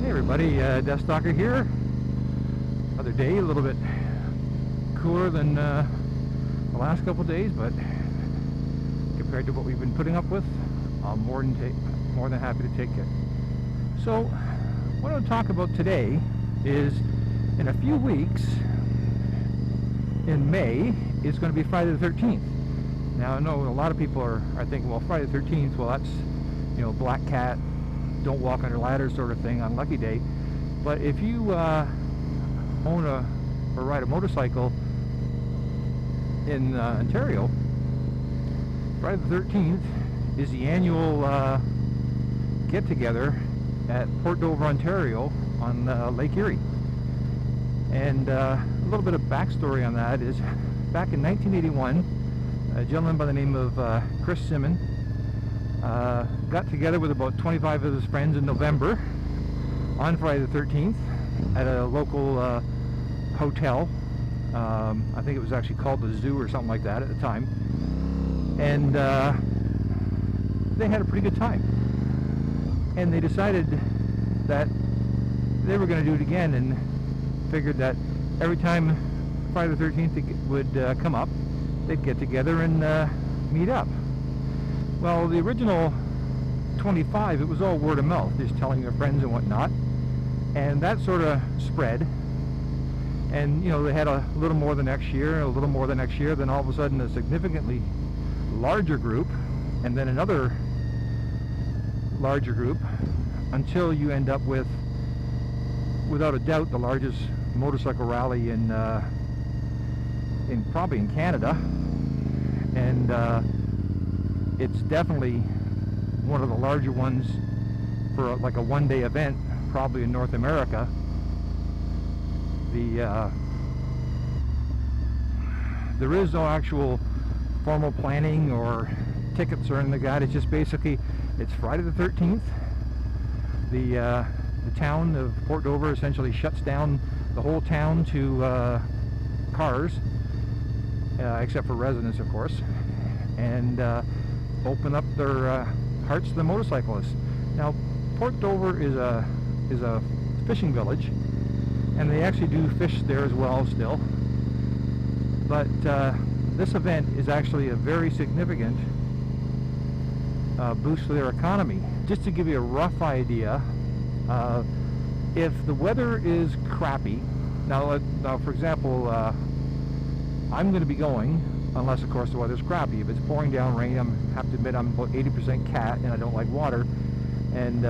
Hey everybody, Death Stalker here. Another day, a little bit cooler than the last couple days, but compared to what we've been putting up with, I'm more than happy to take it. So, what I want to talk about today is, in a few weeks, in May, it's going to be Friday the 13th. Now, I know a lot of people are thinking, well, Friday the 13th, well, that's, Black Cat, don't walk under ladders sort of thing on Lucky Day. But if you own or ride a motorcycle in Ontario, Friday the 13th is the annual get-together at Port Dover, Ontario on Lake Erie. And a little bit of backstory on that is, back in 1981, a gentleman by the name of Chris Simmons got together with about 25 of his friends in November on Friday the 13th at a local hotel. I think it was actually called the Zoo or something like that at the time. And they had a pretty good time. And they decided that they were going to do it again, and figured that every time Friday the 13th would come up, they'd get together and meet up. Well, the original 25, it was all word of mouth, just telling their friends and whatnot, and that sort of spread. And they had a little more the next year, a little more the next year, then all of a sudden a significantly larger group, and then another larger group, until you end up with, without a doubt, the largest motorcycle rally in probably in Canada, and it's definitely one of the larger ones for like a one-day event, probably in North America. There is no actual formal planning or tickets or anything like that. It's just basically, it's Friday the 13th. The town of Port Dover essentially shuts down the whole town to cars, except for residents, of course, and open up their hearts to the motorcyclists. Now, Port Dover is a fishing village, and they actually do fish there as well still. But this event is actually a very significant boost to their economy. Just to give you a rough idea, if the weather is crappy, now for example, I'm going to be going, unless of course the weather's crappy. If it's pouring down rain, I have to admit I'm about 80% cat and I don't like water, and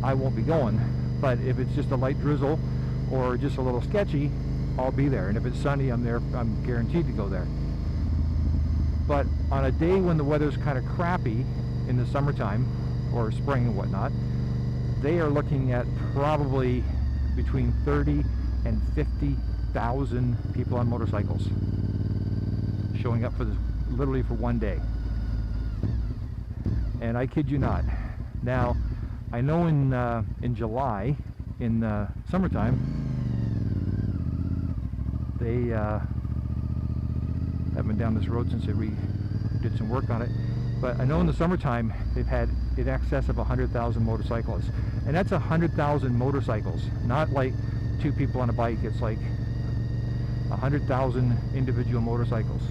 I won't be going. But if it's just a light drizzle or just a little sketchy, I'll be there. And if it's sunny, I'm there. I'm guaranteed to go there. But on a day when the weather's kind of crappy in the summertime or spring and whatnot, they are looking at probably between 30 and 50,000 people on motorcycles showing up for this, literally for one day. And I kid you not. Now, I know in July, in summertime, they haven't been down this road since we did some work on it, but I know in the summertime they've had in excess of 100,000 motorcyclists, and that's 100,000 motorcycles, not like two people on a bike. It's like 100,000 individual motorcycles,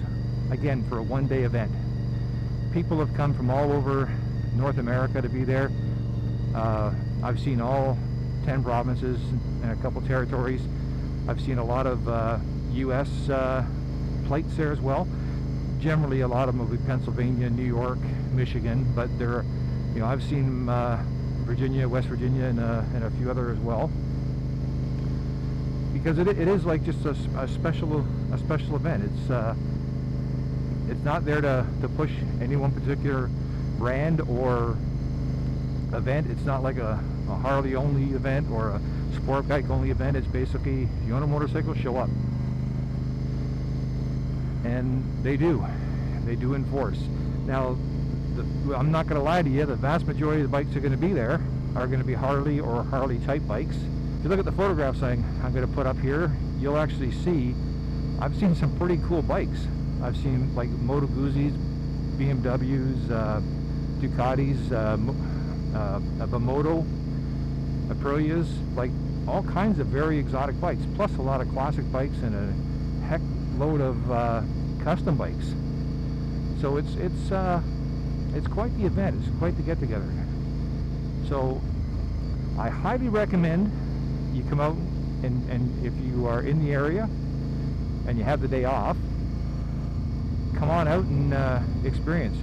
again, for a one-day event. People have come from all over North America to be there. I've seen all 10 provinces and a couple territories. I've seen a lot of US plates there as well. Generally, a lot of them will be Pennsylvania, New York, Michigan, but there, I've seen Virginia, West Virginia, and a few other as well. Because it is like just a special event. It's not there to push any one particular brand or event. It's not like a Harley only event or a sport bike only event. It's basically, if you own a motorcycle, show up. And they do enforce. Now, I'm not going to lie to you, the vast majority of the bikes that are going to be there are going to be Harley or Harley type bikes. If you look at the photographs I'm going to put up here, you'll actually see, I've seen some pretty cool bikes. I've seen like Moto Guzzi's, BMWs, Ducatis, a Bimoto, Aprilias, like all kinds of very exotic bikes, plus a lot of classic bikes and a heck load of custom bikes. So it's quite the event. It's quite the get-together. So I highly recommend you come out, and if you are in the area and you have the day off, come on out and experience.